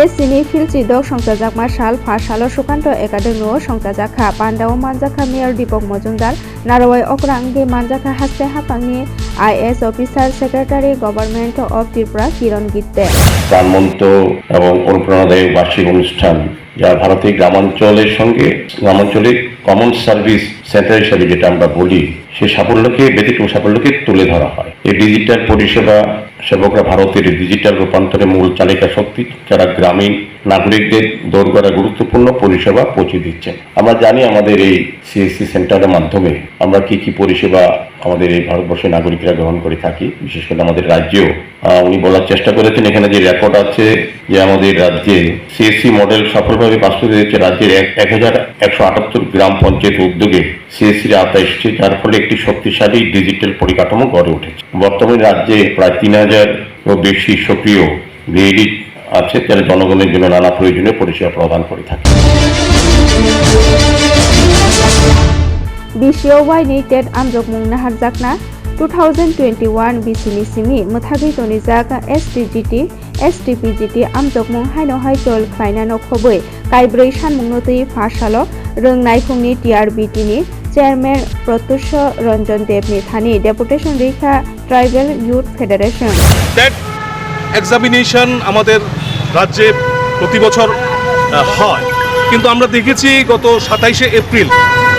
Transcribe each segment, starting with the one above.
CSC ni Philchidok Songchajakma Sal Phasalo Sukanto Ekadengno Songchajakha Pandao Manjakha Mayor Dipok Mojumdar Narawai Okrangge Manjakha Haste Hapangni IS Officer Secretary Government of Tripura Kiron Gitte প্রাণবন্ত এবং অনুপ্রেরণাদায়ক বার্ষিক অনুষ্ঠান যা ভারতের গ্রামাঞ্চলের সঙ্গে গ্রামাঞ্চলে কমন সার্ভিস সেন্টার হিসেবে যেটা আমরা বলি সেই সাফল্যকে ব্যতিক্রম সাফল্যকে তুলে ধরা হয়। এই ডিজিটাল পরিষেবা সেবকরা ভারতের ডিজিটাল রূপান্তরের মূল চালিকা শক্তি, যারা গ্রামীণ নাগরিকদের দোরগোড়া গুরুত্বপূর্ণ পরিষেবা পৌঁছে দিচ্ছেন। আমরা জানি আমাদের এই সিএসসি সেন্টারের মাধ্যমে আমরা কি পরিষেবা আমাদের এই ভারতবর্ষের নাগরিকরা গ্রহণ করে থাকি, বিশেষ করে আমাদের রাজ্যেও। উনি বলার চেষ্টা করেছেন এখানে যে রেকর্ড আছে যে আমাদের রাজ্যে সিএসসি মডেল সফলভাবে বাস্তবায়িত হয়েছে। রাজ্যের 1178 গ্রাম পঞ্চায়েত উদ্যোগে সিএসসির আওতায় এসেছে, যার ফলে একটি শক্তিশালী ডিজিটাল পরিকাঠামো গড়ে উঠেছে। বর্তমানে রাজ্যে প্রায় 3000-এরও বেশি সক্রিয় ভিএডি আছে, যারা জনগণের জন্য নানা প্রয়োজনীয় পরিষেবা প্রদান করে থাকে। BCOY ni TET Amjokmung Naharjakna 2021 BCni Simi Muthagi Tonijak STGT STPGT Amjokmung Haino Haitol Klainano Khoboi Kaibroi Sanmungnotui Phasalo Röngnai Khungni TRBT ni Chairman Protusho Ranjan Debni Thani Deputation Rikha Tribal Youth Federation TET examination আমাদের রাজ্যে প্রতি বছর হয়, কিন্তু আমরা দেখেছি গত 27শে April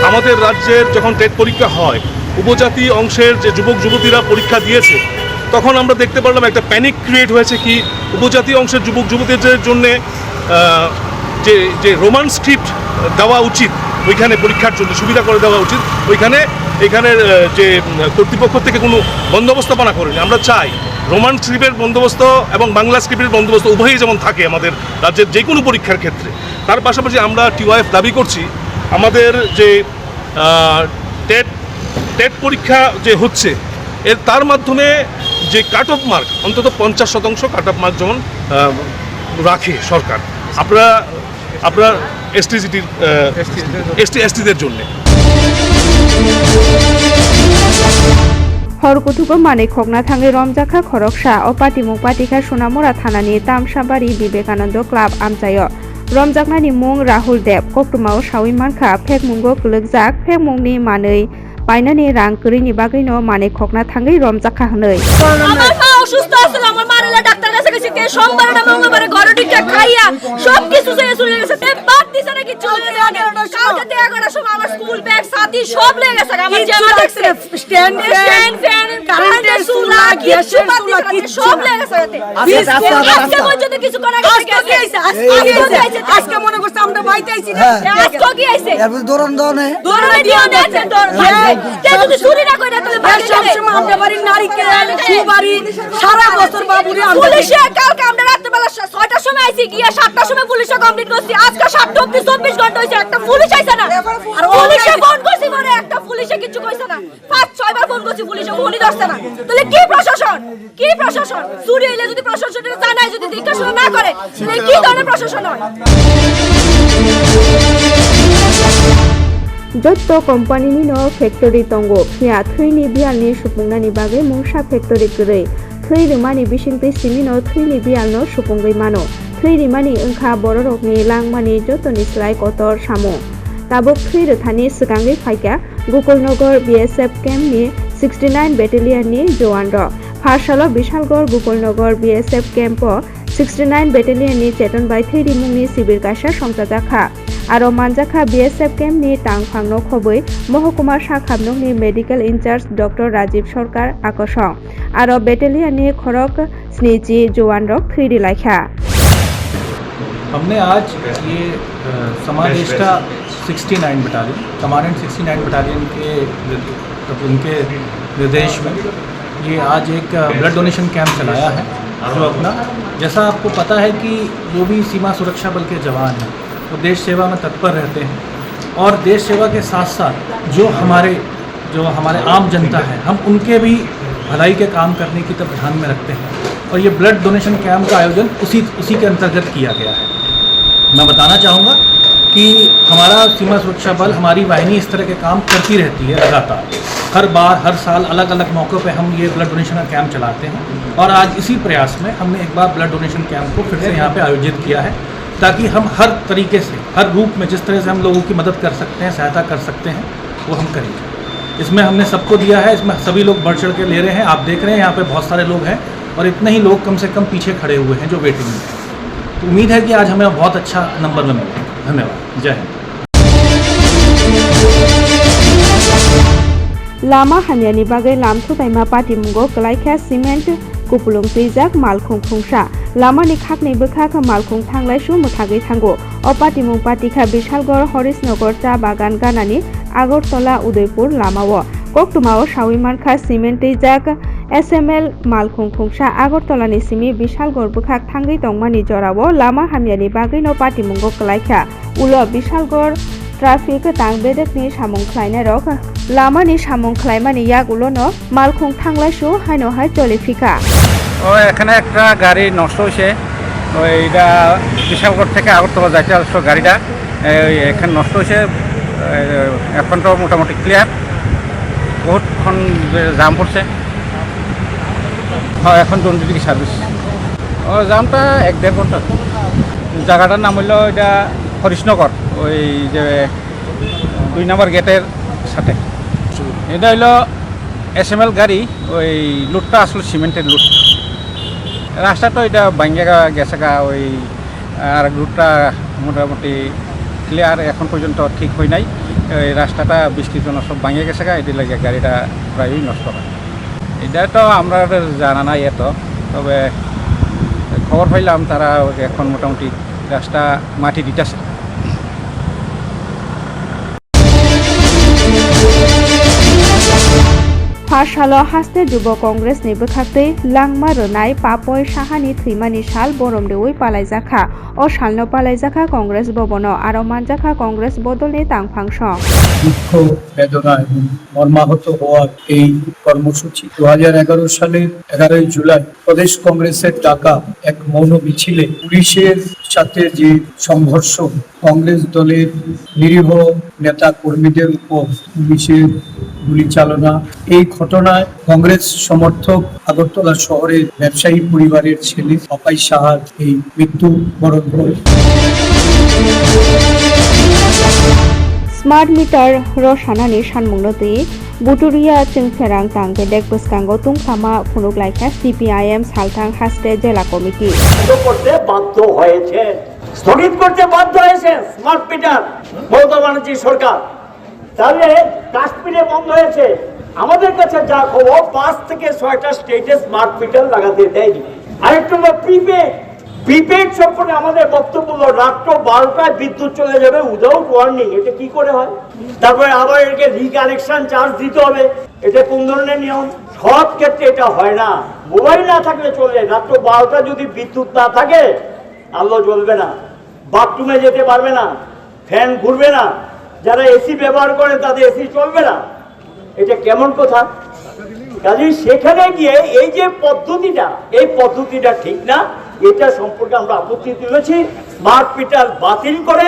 আমাদের রাজ্যের যখন টেট পরীক্ষা হয়, উপজাতি অংশের যে যুবক যুবতীরা পরীক্ষা দিয়েছে, তখন আমরা দেখতে পারলাম একটা প্যানিক ক্রিয়েট হয়েছে কি উপজাতি অংশের যুবক যুবতীদের জন্যে যে রোমান স্ক্রিপ্ট দেওয়া উচিত, ওইখানে পরীক্ষার জন্য সুবিধা করে দেওয়া উচিত, এখানের যে কর্তৃপক্ষ থেকে কোনো বন্দোবস্তপনা করেনি। আমরা চাই রোমান স্ক্রিপ্টের বন্দোবস্ত এবং বাংলা স্ক্রিপ্টের বন্দোবস্ত উভয়ই যেমন থাকে আমাদের রাজ্যের যে কোনো পরীক্ষার ক্ষেত্রে। তার পাশাপাশি আমরা TYF দাবি করছি আমাদের যে টেট পরীক্ষা যে হচ্ছে তার মাধ্যমে যে কাট অফ মার্ক অন্তত 50% কাট অফ মার্ক যেমন রাখে সরকার আপনারা এসটিদের জন্য। হরকুথুকো মানে খগনা থাঙ্গে রমজাখা খরকসা ও পাটিমুখ পাটিখা সোনামুরা থানানি তামসাবাড়ি বিবেকানন্দ ক্লাব আমচায় রমজাকনানি মুং রাহুল দেব কক্টুমাও সাউই মানখা ফেক মুंगो कलकजाक फेक मुंगनि मानै পাইনানি রাং করিনি বাগৈনো মানে খগনা থাঙ্গে রমজাখা হनै আমার মা অসুস্থ আছে, আমার মারেলা ডাক্তার কাছে গেছে, কে সোমবারে না মঙ্গলবারে ঘরে ঢুকে খাইয়া সব কিছু চলে গেছে, তে বাদ দিছ না কিছু চলে গেছে। কালকে তে 11টার সময় আমার স্কুল ব্যাগ সাথী সব লেগে গেছে, আমার জামা দেখছে স্ট্যান্ড ফ্যান কারেন্টের চুলা গ্যাসের চুলা কিছু সব লেগে গেছে। আজকে পর্যন্ত কিছু করা গেছে, আজকে মনে করছে আমরা বাইতে আইছি না, আজকে কি আইছে এরপর দরন দিও না তে যদি চুরি না কইরা তাহলে সব সময় আমরা বাড়ি নারীকে সুবাড়ি সারা বছর বাবুরে পুলিশে কালকে আমরা রাতে বেলা 6টার সময় আইছি, গিয়া 7টার সময় পুলিশে কমপ্লিট করছি, আজকে 7টা অবধি 24 ঘন্টা হইছে, একটা পুলিশ আইছে না। আর পুলিশে ফোন করছি পরে একটা পুলিশে কিছু কইছে না, 5-6 বার ফোন করছি, পুলিশে ফোনই ধরছে না। তাহলে কি প্রশাসন চুরি হইলে যদি প্রশাসনের জানায়, যদি জিজ্ঞাসা না করে, তাহলে কি ধরনের প্রশাসন হয়? जत्त कम्पानीनि न फेक्टरि तंगो फिया थैनि बियालनि सुपुंनानि बागै मुंसा फेक्टरि गरै थै रिमानि बिसिंतै सिमि न थैनि बियाल न सुपुंगै मानो थै रिमानि ओंखा बर' रकनि लांमानि जतनि स्लाय कतर सामो ताबुक थै रोथानि सिगाङै फायका गोकुलनगर BSF केम्पनि 69 बेटेलियननि जवान र फारसालो बिशालगढ़ गोकुलनगर BSF केम्प 69 बेटेलियननि चेतनबाई थैरि मुंनि शिबिर गासा संजाजाखा आरो मानजाखा BSF केम्पनि टांफांनो खबै महकुमा शाखाबनंनि मेडिकल इंचार्ज डॉक्टर राजीव सरकार आकर्षण आरो बेटेलियननि खरक स्निजि जवान रक थैरि लायखा। हमने आज ये समादेश का 69 बटालियन कमांडेंट 69 बटालियन के उनके निर्देश में ये आज एक ब्लड डोनेशन कैंप चलाया है, जो अपना जैसा आपको पता है कि जो भी सीमा सुरक्षा बल के जवान हैं वो देश सेवा में तत्पर रहते हैं, और देश सेवा के साथ साथ जो हमारे आम जनता है, हम उनके भी भलाई के काम करने की तरफ ध्यान में रखते हैं, और ये ब्लड डोनेशन कैंप का आयोजन उसी के अंतर्गत किया गया है। मैं बताना चाहूँगा कि हमारा सीमा सुरक्षा बल, हमारी वाहिनी इस तरह के काम करती रहती है लगातार। हर बार, हर साल अलग अलग मौक़ों पे हम ये ब्लड डोनेशन का कैंप चलाते हैं और आज इसी प्रयास में हमने एक बार ब्लड डोनेशन कैंप को फिर से यहाँ पे आयोजित किया है, ताकि हम हर तरीके से, हर रूप में जिस तरह से हम लोगों की मदद कर सकते हैं, सहायता कर सकते हैं, वो हम करेंगे। इसमें हमने सबको दिया है, इसमें सभी लोग बढ़ चढ़ के ले रहे हैं। आप देख रहे हैं यहाँ पे बहुत सारे लोग हैं और इतने ही लोग कम से कम पीछे खड़े हुए हैं जो वेटिंग में हैं। तो उम्मीद है कि आज हमें बहुत अच्छा नंबर में मिलेगा। धन्यवाद। जय हिंद। लामा हामयानि बागै लामथुदाइमा पाटिमुंगो गलाइखा सिमेन्ट कुपुलुं तैजाक मालखुं खुंसा लामानि खाकनै बोखाक मालखुं थांलायसु मुथागै थांगो अ पाटिमुं पाटिखा बिशालगड़ हरिशनगर चा बागान गानानि आगरतला उदयपुर लामाओ कक्टुमाओ साविमानखा सिमेन्ट तैजाक SML मालखुं खुंसा आगरतलानि सिमि बिशालगड़ बोखाक थांगै दंमानि जराओ लामा हामयानि बागैनो पाटिमुंगो गलाइखा उलो बिशालगड़ ट्राफिक तांबेदकनि सामुं ख्लायनाय रक लामानि सामुं ख्लायमानि यागुलोनो मालखुं थांलायसु हायनोहाय चलिफिका ও এখানে একটা গাড়ি নষ্ট হয়েছে, ওইটা বিশালগড় থেকে আগরতলা যাইতে আসলো গাড়িটা, এখানে নষ্ট হয়েছে। এখন তো মোটামুটি ক্লিয়ার, বহুতক্ষণ জাম পড়ছে। হ্যাঁ, এখন দণ্ডি সার্ভিস। ও জামটা 1-1.5 ঘন্টা। জায়গাটার নাম হইল এটা হরিশনগর, ওই যে 2 নম্বর গেটের সাথে। এটা হইল SML গাড়ি, ওই লুটটা আসলো সিমেন্টের লুট। রাস্তাটা এটা ভাঙ্গা গেছে গা, ওই আর লুটটা মোটামুটি ক্লিয়ার, এখন পর্যন্ত ঠিক হয় নাই। ওই রাস্তাটা বৃষ্টির জন্য সব ভাঙে গেছে গা, এটি লাগে গাড়িটা প্রায়ই নষ্ট হয়। এটা তো আমরা জানা নাই এত, তবে খবর পাইলাম তারা এখন মোটামুটি রাস্তা মাটি দিতেছে। पाठशाला हास्ते जुब कांग्रेस नि बोखाक्तै लांमा रनाय पापय साहानि थैमानि साल बरमदेवै पालायजाखा अ सालनो पालायजाखा कांग्रेस भवन आरो मानजाखा कांग्रेस बदलनि तांफांसं দুঃখ বেদনা এবং মর্মাহত হওয়ার এই কর্মসূচি 2011 সালের 11 জুলাই প্রদেশ কংগ্রেসের ডাকা এক মৌন মিছিলে পুলিশের সাথে যে সংঘর্ষ, কংগ্রেস দলের নিরীহ নেতা কর্মীদের উপর পুলিশের গুলি চালনা, এই ঘটনায় কংগ্রেস সমর্থক আগরতলা শহরের ব্যবসায়ী পরিবারের ছেলে পাপাই সাহার এই মৃত্যু বরণ করে। स्मार्ट मीटर रसानानि सानमुंनोति बुटुरिया चोंफेरां तांगेदेक बसकांगो तुंखामा फुनुगलाइखा CPIM सालथां हास्ते জেলা কমিটি করতে বাধ্য হয়েছে, স্থগিত করতে বাধ্য হয়েছে স্মার্ট মিটার মমতা ব্যানার্জি সরকার। তাহলে কাশ্মীরে বন্ধ হয়েছে, আমাদের কাছে যা খবর 5 থেকে 6টা স্টেটে স্মার্ট মিটার লাগাতে দেয়নি। আরেকটু প্রিপেড সম্পর্কে আমাদের বক্তব্য হলো রাত্র 12টায় বিদ্যুৎ চলে যাবে উইদাউট ওয়ার্নিং। এটা কি করে হয়? তারপরে আবার এটাকে রিকানেকশন চার্জ দিতে হবে। এটা কোন ধরনের নিয়ম? সব ক্ষেত্রে এটা হয় না। মোবাইল না থাকলে চলে, রাত্র 12টা যদি বিদ্যুৎ না থাকে আলো জ্বলবে না, বাথরুমে যেতে পারবে না, ফ্যান ঘুরবে না, যারা এসি ব্যবহার করে তাদের এসি চলবে না। এটা কেমন কথা? কাজে সেখানে গিয়ে এই যে পদ্ধতিটা, এই পদ্ধতিটা ঠিক না। এটা সম্পর্কে আমরা আপত্তি তুলেছি। স্মার্ট মিটার বাতিল করে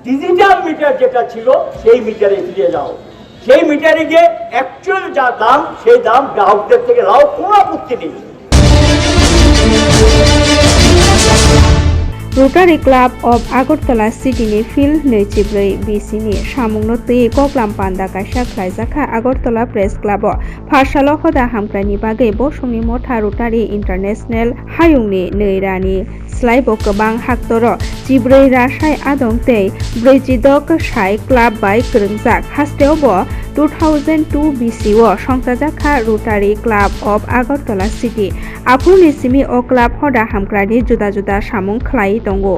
ডিজিটাল মিটার যেটা ছিল সেই মিটারে ফিরে যাও। সেই মিটারে গিয়ে অ্যাকচুয়াল যা দাম সেই দাম গ্রাহকদের থেকে নাও, কোনো আপত্তি নেই। रोटारि क्लाब अफ आगरतला सिटीनि फिल्ड 24 BCनि सामुंनो तै कक्लाम पान्दा काइसा ख्लायजाखा आगरतला प्रेस क्लाब पाठशाला हदा हामख्रायनि बागै बसंनि मथा रोटारि इन्टारनेशनेल हायुंनि नैरानि स्लाइबो गोबां हाक्तर 14 रासाय आदं तै 46 साय क्लाब बाय गोरोंजाक हास्तेयावबो 2002 BCO संख्राजाखा Rotary club of Agartala city आफुनि सिमि अ क्लाब हदा हामख्रायनि जुदा जुदा सामुं ख्लाय दंगो।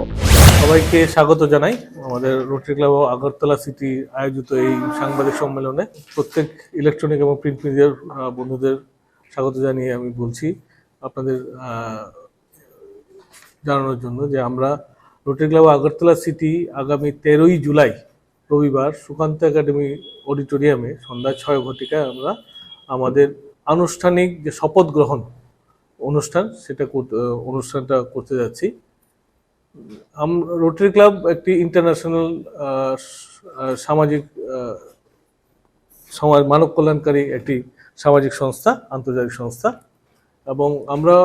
সবাইকে স্বাগত জানাই আমাদের রোটারি ক্লাব আগরতলা সিটি আয়োজিত এই সাংবাদিক সম্মেলনে। প্রত্যেক ইলেকট্রনিক এবং প্রিন্ট মিডিয়ার বন্ধুদের স্বাগত জানিয়ে আমি বলছি আপনাদের জানানোর জন্য যে আমরা রোটারি ক্লাব আগরতলা সিটি আগামী 13ই জুলাই রবিবার সুকান্ত একাডেমি অডিটোরিয়ামে সন্ধ্যা 6 ঘটিকায় আমরা আমাদের আনুষ্ঠানিক যে শপথ গ্রহণ অনুষ্ঠানটা করতে যাচ্ছি। রোটারি ক্লাব একটি ইন্টারন্যাশনাল সামাজিক সমাজ মানব কল্যাণকারী একটি সামাজিক সংস্থা, আন্তর্জাতিক সংস্থা, এবং আমরা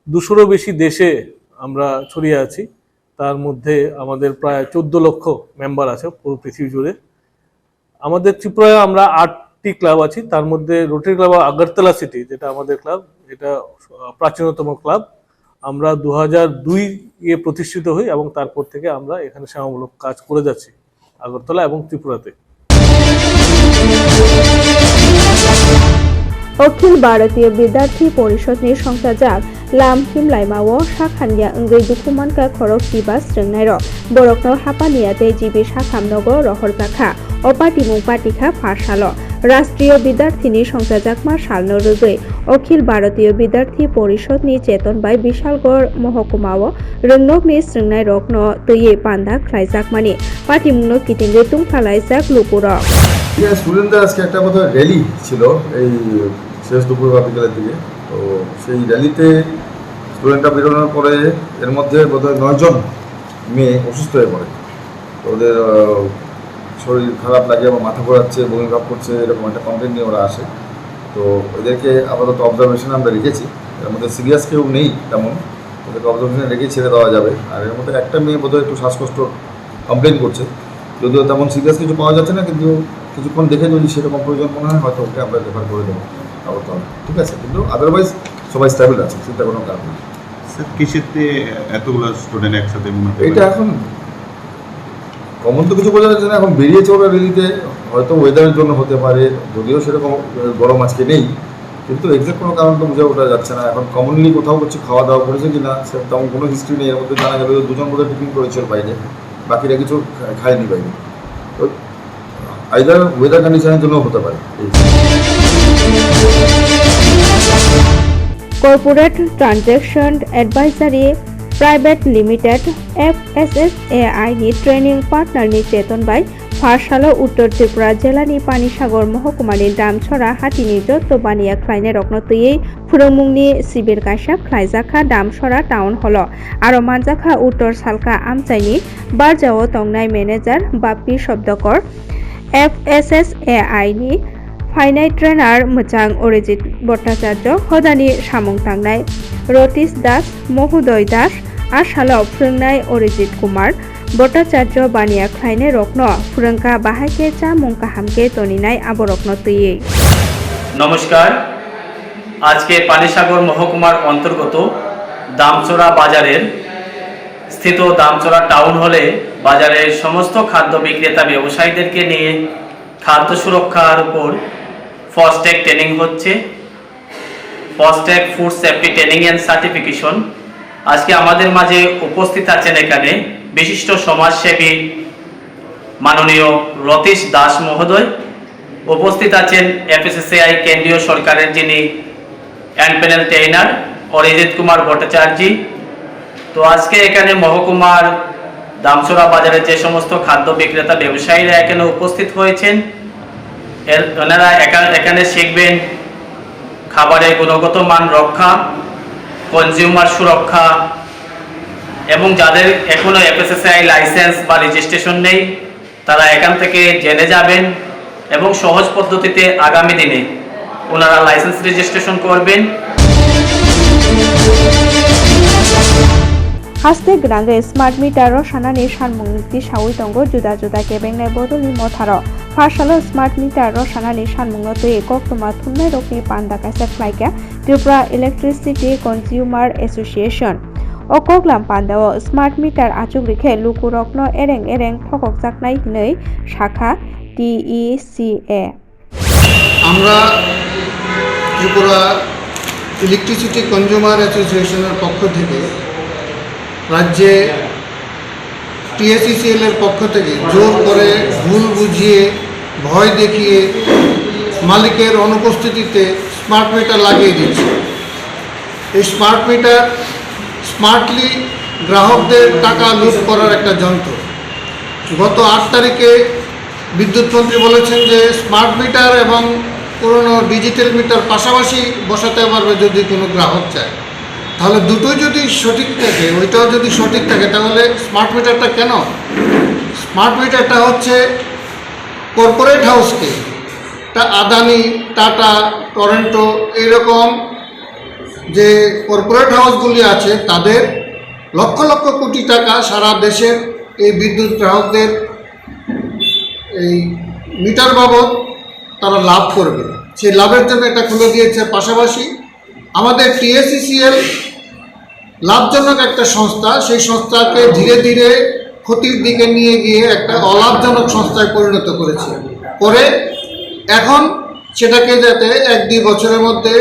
200-রও বেশি দেশে আমরা ছড়িয়ে আছি। তার মধ্যে আমাদের প্রায় 14 লক্ষ মেম্বার আছে পুরো পৃথিবী জুড়ে। আমাদের ত্রিপুরায় আমরা 8টি ক্লাব আছি, তার মধ্যে রোটারি ক্লাব আগরতলা সিটি, যেটা আমাদের ক্লাব, এটা প্রাচীনতম ক্লাব। আমরা 2002 প্রতিষ্ঠিত হই এবং তারপর থেকে আমরা এখানে সেবামূলক কাজ করে যাচ্ছি আগরতলা এবং ত্রিপুরাতে। अखिल भारतीय विद्यार्थी परिषद नि संस्थाजाक लाम हिमलाइमाओ साखानिया अंगै दुखुमानका खरक किबा स्रंनाय र बरकनो हापानियाते जिबि साखामनगो रहरजाखा अपाटिमुं पाटिखा फारसालो राष्ट्रीय विद्यार्थीनि संस्थाजाकमा सालनो रगै अखिल भारतीय विद्यार्थी परिषद नि चेतनबाय विशालगढ़ महकुमाओ रोंनकनि स्रंनाय रकनो तैये पान्दा ख्लाइजाकमानि पाटिमुंनो कितिंगे तुंफ्लालाइजाक लुपुरक স্টুডেন্টদের আজকে একটা বোধহয় র্যালি ছিল এই শেষ দুপুর বা বিকেলের দিকে। তো সেই র্যালিতে স্টুডেন্টরা বেরোনোর পরে এর মধ্যে বোধহয় 9 জন মেয়ে অসুস্থ হয়ে পড়ে। তো ওদের শরীর খারাপ লাগে এবং মাথা ঘোরাচ্ছে, বমি ভাব করছে, এরকম একটা কমপ্লেন নিয়ে ওরা আসে। তো ওদেরকে আপাতত অবজারভেশনে আমরা রেখেছি। এর মধ্যে সিরিয়াস কেউ নেই তেমন, ওদেরকে অবজারভেশনে রেখে ছেড়ে দেওয়া যাবে। আর এর মধ্যে একটা মেয়ে বোধহয় একটু শ্বাসকষ্ট কমপ্লেন করছে, যদিও তেমন সিরিয়াস কিছু পাওয়া যাচ্ছে না, কিন্তু কিছুক্ষণ দেখে যদি সেরকম প্রয়োজন মনে হয় হয়তো ওকে আমরা রেফার করে দেবো আগরতলা, ঠিক আছে। কিন্তু আদারওয়াইজ সবাই স্টেবল আছে, চিন্তা কোনো কারণ নেই। স্যার কিসেতে এতগুলো স্টুডেন্ট একসাথে? এটা এখন কমন তো কিছু বোঝা যাচ্ছে না, এখন বেরিয়েছে ওরা রেলিতে, হয়তো ওয়েদারের জন্য হতে পারে, যদিও সেরকম গরম আজকে নেই, কিন্তু এক্সাক্ট কোনো কারণ তো বুঝে ওঠা যাচ্ছে না। এখন কমনলি কোথাও কিছু খাওয়া দাওয়া করেছে কি না সে তেমন কোনো হিস্ট্রি নেই। এর মধ্যে জানা গেল 2 জন বোধহয় টিফিন করেছিল বাইরে, বাকিরা কিছু খায়নি বাইরে। তো আইদার ওয়েদার কন্ডিশনের জন্য হতে পারে। Corporate transaction advisory private limited FSSAI नि ट्रेनिंग पार्टनर नि चेतन बाय फारसालो उत्तर त्रिपुरा जिल्लानि पानीसागर महकुमानि दामछरा हातिनि जत्त बानिया ख्लायनाय रकनो तैयै फोरोंमुंनि शिबिर गायसा ख्लायजाखा दामछरा टाउन हल आरो मानजाखा उत्तर सालका आमचाइनि बारजाओ तंगनाय मेनेजार बाप्पी शब्दकर FSSAI नि फाइनाइ ट्रेनार मोजां अरिजित भट्टाचार्य हदानि सामुं थांनाय रतीश दास महोदय दास आसालाव फोरोंनाय अरिजित कुमार भट्टाचार्य बानिया ख्लायनाय रकनो फोरोंका बाहायके चामुं काहामके तनिनाय आबो रकनो तैयै। नमस्कार, आज के पानीसागर महकुमार अंतर्गत दामचोरा बाजारेर स्थित दामचोरा टाउन हले बाजारेर समस्त खाद्य विक्रेता व्यवसायीदेरके निये खाद्य सुरक्षार ऊपर फास्टैग ट्रेनिंग होच्छे। FoSTaC food safety training and certification आज के आमादेर माझे उपस्थित आছেন এখানে विशिष्ट समाजसेवी माननीय रतीश दास महोदय, उपस्थित आছেন FSSAI केंद्रीय सरकारेर जिनि एंड पैनेल ट्रेनार अरिजित कुमार भट्टाचार्य। तो आज के एखाने महकुमार दामचोरा बाजारे जे समस्त खाद्य विक्रेता व्यवसायीरा एखाने उपस्थित हয়েছেন ওনারা এখানে শিখবেন খাবারের গুণগত মান রক্ষা, কনজিউমার সুরক্ষা, এবং যাদের এখনো FSSAI লাইসেন্স বা রেজিস্ট্রেশন নেই তারা এখান থেকে জেনে যাবেন এবং সহজ পদ্ধতিতে আগামী দিনে ওনারা লাইসেন্স রেজিস্ট্রেশন করবেন। हास्ते ग्रांगे स्मार्ट मीटर रसानानि सानमुंगति सावै दंग जुदा जुदा केबेंनाय बदलनि मथारो फारसालो स्मार्ट मीटर रसानानि सानमुंगनो तै कक्टमा थुननाय रकनि पान्दा कायसा फ्लाइका त्रिपुरा इलेक्ट्रिसिटी कन्ज्यूमार एसोसिएशन अकगलाम पान्दाओ स्मार्ट मीटर आचुक रेखे लुकुरकनो एरें एरें ठकक जाकनाय हिनै शाखा TECA আমরা ত্রিপুরা ইলেকট্রিসিটি কনজিউমার অ্যাসোসিয়েশনের পক্ষ থেকে राज्य TSECL पक्ष থেকে জোর করে ভুল বুঝিয়ে ভয় দেখিয়ে মালিকের অনুপস্থিতিতে স্মার্ট মিটার লাগিয়ে দিচ্ছে। এই স্মার্ট মিটার স্মার্টলি গ্রাহকদের টাকা লুট করার একটা যন্ত্র। গত 8 তারিখে বিদ্যুৎ মন্ত্রী বলেছেন যে স্মার্ট মিটার এবং পুরনো ডিজিটাল মিটার পাশাপাশি বসাতে পারবে যদি কোনো গ্রাহক চায়। তাহলে দুটোই যদি সঠিক থাকে, ওইটাও যদি সঠিক থাকে, তাহলে স্মার্ট মিটারটা কেন? স্মার্ট মিটারটা হচ্ছে কর্পোরেট হাউসকে, আদানি, টাটা, টরেন্টো এইরকম যে কর্পোরেট হাউসগুলি আছে তাদের লক্ষ লক্ষ কোটি টাকা সারা দেশের এই বিদ্যুৎ গ্রাহকদের এই মিটার বাবদ তারা লাভ করবে, সেই লাভের জন্য এটা খুলে দিয়েছে। পাশাপাশি আমাদের TSECL লাভজনক একটা সংস্থা, সেই সংস্থাকে ধীরে ধীরে ক্ষতির দিকে নিয়ে গিয়ে একটা অলাভজনক সংস্থায় পরিণত করেছে, করে এখন সেটাকে যাতে 1-2 বছরের মধ্যে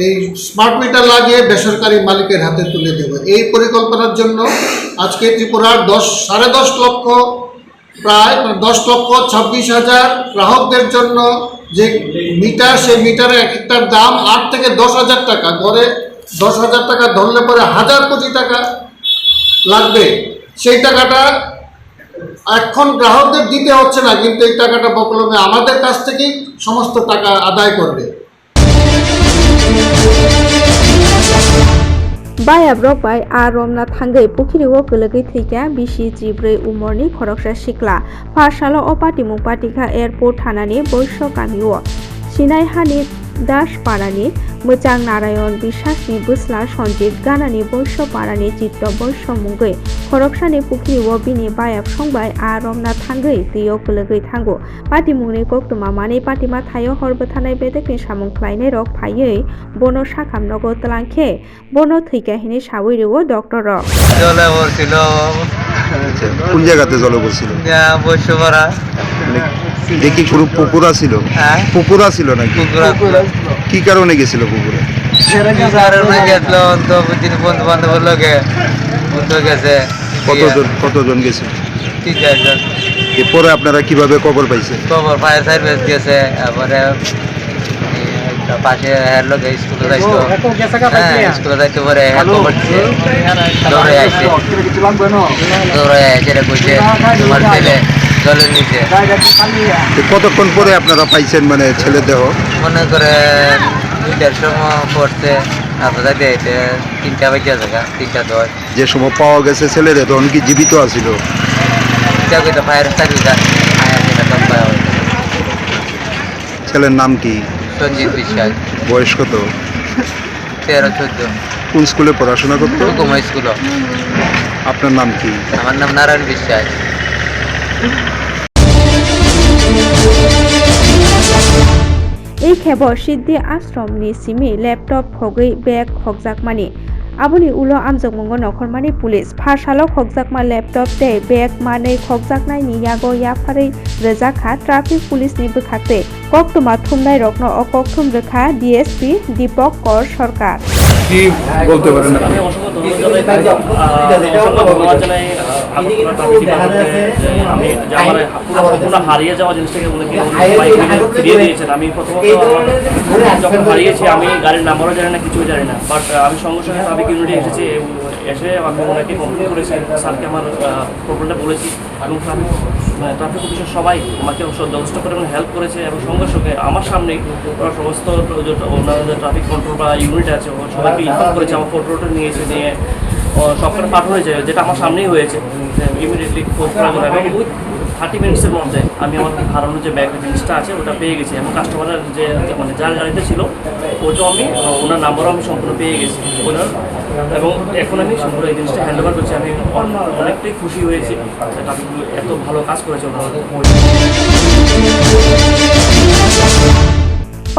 এই স্মার্ট মিটার লাগিয়ে বেসরকারি মালিকের হাতে তুলে দেবে, এই পরিকল্পনার জন্য আজকে ত্রিপুরার 10.5 লক্ষ প্রায় 10,26,000 গ্রাহকদের জন্য যে মিটার, সেই মিটারের এক একটার দাম 8 থেকে 10,000 টাকা, গড়ে 10,000 টাকা ধরলে পরে 1,000 কোটি টাকা লাগবে। সেই টাকাটা এখন গ্রাহকদের দিতে হচ্ছে না, কিন্তু এই টাকাটা বকলমে আমাদের কাছ থেকেই সমস্ত টাকা আদায় করবে। Baya brok bai arom na thangai pukiriwo kelegi thika bisi jibrei umorni khoroksa sikla phasalo opati mungpatika airport thanani boisho kamio sinai hani das parani mochang narayon bisasni busla sonjit ganani boisho parani chitto boisho mungai khoroksani pukiriwo bini bayap songbai arom na thangai tiyo kelegi thango pati mungni koktuma mani patima thayo horbo thanai bedekni samung khlainai rok phaiei bono sakam nogo tlangkhe bono thika hini sawiriwo doctor rok জলে পড়ছিল। কোন জায়গাতে জলে পড়ছিল? বৈশ্যপাড়া। দেখি কোনো পুকুর ছিল? হ্যাঁ, পুকুর ছিল নাকি? কি কারণে গেছিল পুকুরে? কারণে গেছিল তো বন্ধু বান্ধবের লোকে বন্ধু গেছে। কতজন গেছে? 3-4 জন। এরপরে আপনারা কিভাবে খবর পাইছেন? খবর ফায়ার সার্ভিস গেছে, তারপরে পাশে হ্যার লোক স্কুলে যাইতো, স্কুলে যাইতে পরে খবর দিচ্ছে, দৌড়ে আসছে, কইছে তোমার ছেলে জলের নিচে। কতক্ষণ পরে আপনারা পাইছেন মানে ছেলে দেহ? মনে করে 2টার সময় পড়ছে, তারপর যাইতে যাইতে 3টা বাজে জায়গা, 3টা 10। যে সময় পাওয়া গেছে ছেলেরে তখন কি জীবিত আছিল? ফায়ার সার্ভিস ছেলের নাম কি? সঞ্জিত বিশ্বাস। বয়স কত? 13-14। কোন স্কুলে পড়াশোনা করতো? হুকুমা স্কুল। আপনার নাম কি? আমার নাম নারায়ণ বিশ্বাস। এই খেবর সিদ্ধি আশ্রমনি সিমি ল্যাপটপ হগৈ বেগ হকজাকমানি aboni ulo amjokmongo nokhormani police phasalo khokjakma laptop tei bag manei khokjaknai ni yago yaphari rejakha traffic police ni bwkhakte koktuma thumnai rokno okokthum rekha DSP Deepak Kor Sarkar কি বলতে পারেন? আমি হারিয়ে যাওয়া জিনিসটাকে ফিরিয়ে দিয়েছেন। আমি প্রথমত যখন হারিয়েছি আমি গাড়ির নাম্বারও জানি না, কিছুই জানি না, বাট আমি সঙ্গে সঙ্গে ট্রাফিক ইউনিটে এসেছি, এসে আমি ওনাকে কমপ্লেন করেছি, স্যারকে আমার প্রবলেমটা বলেছি এবং ট্রাফিক অফিসার সবাই আমাকে যথেষ্ট পরিমাণে হেল্প করেছে এবং সঙ্গে সঙ্গে আমার সামনেই ওরা সমস্ত ওনাদের ট্রাফিক কন্ট্রোল বা ইউনিট আছে সবাইকে ইনফর্ম করেছে, আমার ফটোটা নিয়েছে, নিয়ে সবকটা পাঠানো হয়েছে, যেটা আমার সামনেই হয়েছে ইমিডিয়েটলি পোস্ট করা যাবে এবং 30 মিনিটসের মধ্যে আমি আমার হারানো যে ব্যাগ জিনিসটা আছে ওটা পেয়ে গেছি এবং কাস্টমারের যে মানে যার গাড়িতে ছিল ওটাও আমি ওনার নাম্বারও আমি সম্পূর্ণ পেয়ে গেছি ওনার, এবং এখন আমি সম্পূর্ণ এই জিনিসটা হ্যান্ড ওভার করছি। আমি অনেকটাই খুশি হয়েছি, এত ভালো কাজ করেছে ওনারা।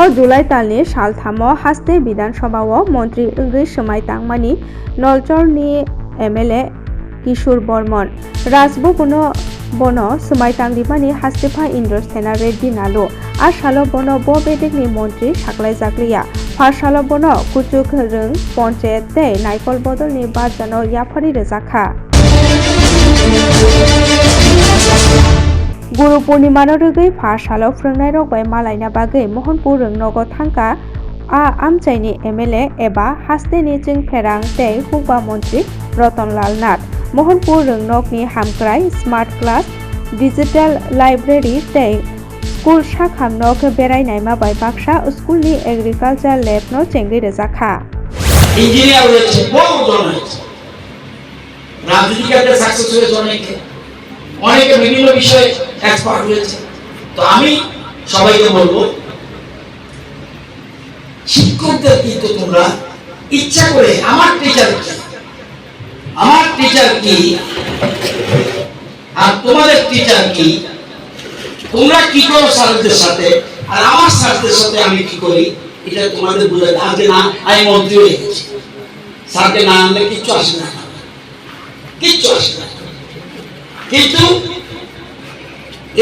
O July talni salthamo haste bidansabhao montri Ingri Somai Tangmani Nolchorni MLA Kishor Bormon Rajbhobono bono Somai Tangdibani Hastepa Indor Sena Reddy Nalo Ashalo bono Bobedekni montri Saklai Jakliya Phasalo bono Kuchuk Rung Ponchayat tei Naikol Bodolni Barjano Yaphari Rejakha Guru Purnimano rogoi phasalo frungnai rok bai malaina bagoi Mohanpur rungnogo thangka a amchaini MLA eba hasteni jingpherang tei hukba montri Ratanlal Nath Mohanpur rungnokni hamkrai smart class digital library tei school shakhamnok berainai ma bai baksa schoolni agriculture lab no chengri rejakha engineer হয়েছে, বহুজন হয়েছে, রাজনীতি ক্ষেত্রে success হয়েছে, অনেকে বিভিন্ন বিষয়ে expert হয়েছে। তো আমি সবাইকে বলবো, শিক্ষকদের কিন্তু তোমরা ইচ্ছা করে আমার টিচার কি আর তোমাদের টিচার কি, তোমরা কি করো স্যারদের সাথে আর আমার স্যারদের সাথে আমি কি করি, এটা তোমাদের বোঝাতে। আজকে না আমি মন্ত্রী হয়ে গেছি, স্যারকে না আনলে কিচ্ছু আসে না, কিচ্ছু আসে না। কিন্তু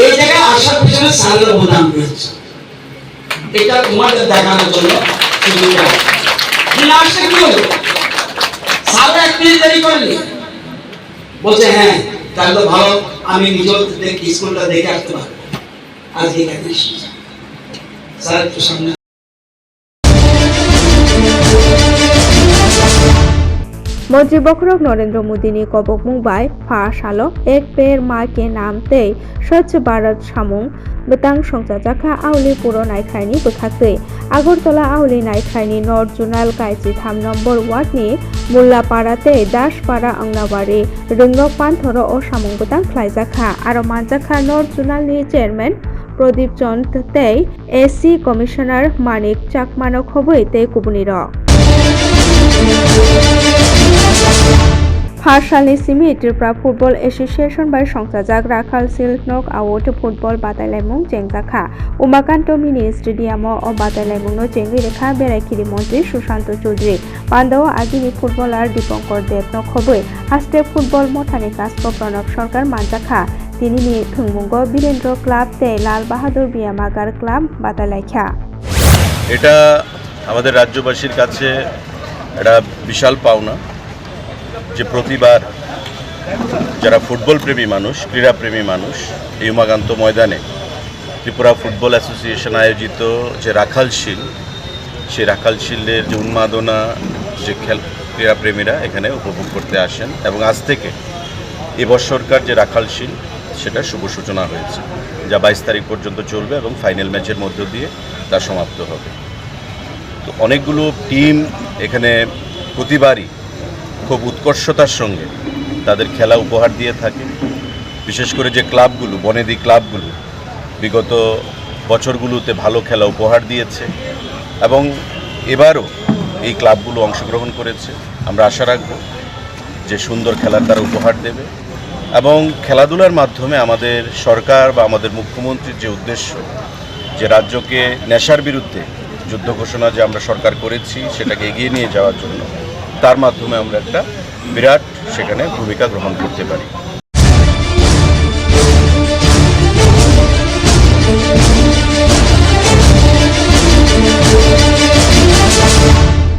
এই জায়গায় আসার পিছনে স্যারের অবদান রয়েছে, এটা তোমাদের দেখানোর জন্য। না আসলে কি হলো, স্যার এক মিনিট দেরি করলি, বলছে হ্যাঁ তাহলে তো ভালো, আমি নিজেও স্কুলটা দেখে আসতে পারবো। আজকে এখানে স্যার একটু সামনে। मन्त्री बखरक नरेंद्र मोदी ने कबक मुंबाई फाशालो एक पेड़ माँ के नाम ते स्वच्छ Bharat सामुंग betang songchajaka auli puro naikhaini bwkhakwi Agartala auli naikhaini North Zonal Kaisi 3 number ward ni Mullapara tei Dashpara Angnabari Ringrok Panthoro o samung betang khlaijaka aro manjaka North Zonal ni chairman Pradip Chand tei AC Commissioner Manik Chakmanok hoboi tei kubuniro Harshali Simi Tripura Football Association by Songchajak Rakhal Sil Nok Award Football Batailaimung Jengjaka Umakanto Mini Stadium o Batailaimung no Jengri Rekha Beraikiri Montri Sushanto Choudhury Pandao Agini Footballer Dipankar Dev no khoboi Haste Football Mothani Kasko Pranab Sarkar Manjaka Tini ni Thungmungo Birendra Club tei Lal Bahadur Biyamagar Club Batailaikha এটা আমাদের রাজ্যবাসীর কাছে একটা বিশাল পাওনা যে প্রতিবার যারা football প্রেমী মানুষ, ক্রীড়া প্রেমী মানুষ এই উমাকান্ত ময়দানে ত্রিপুরা ফুটবল অ্যাসোসিয়েশন আয়োজিত যে রাখাল শিল, সেই রাখাল শিলের যে উন্মাদনা যে ক্রীড়া প্রেমীরা এখানে উপভোগ করতে আসেন এবং আজ থেকে এবছরকার যে রাখাল শিল সেটা শুভ সূচনা হয়েছে, যা 22 তারিখ পর্যন্ত চলবে এবং ফাইনাল ম্যাচের মধ্য দিয়ে তা সমাপ্ত হবে। তো অনেকগুলো টিম এখানে প্রতিবারই খুব উৎকর্ষতার সঙ্গে তাদের খেলা উপহার দিয়ে থাকে। বিশেষ করে যে ক্লাবগুলো, বনেদি ক্লাবগুলো বিগত বছরগুলোতে ভালো খেলা উপহার দিয়েছে এবং এবারও এই ক্লাবগুলো অংশগ্রহণ করেছে। আমরা আশা রাখব যে সুন্দর খেলার তারা উপহার দেবে এবং খেলাধুলার মাধ্যমে আমাদের সরকার বা আমাদের মুখ্যমন্ত্রীর যে উদ্দেশ্য যে রাজ্যকে নেশার বিরুদ্ধে যুদ্ধ ঘোষণা যে আমরা সরকার করেছি সেটাকে এগিয়ে নিয়ে যাওয়ার জন্য, তার মাধ্যমে আমরা একটা বিরাট সেখানে ভূমিকা গ্রহণ করতে পারি।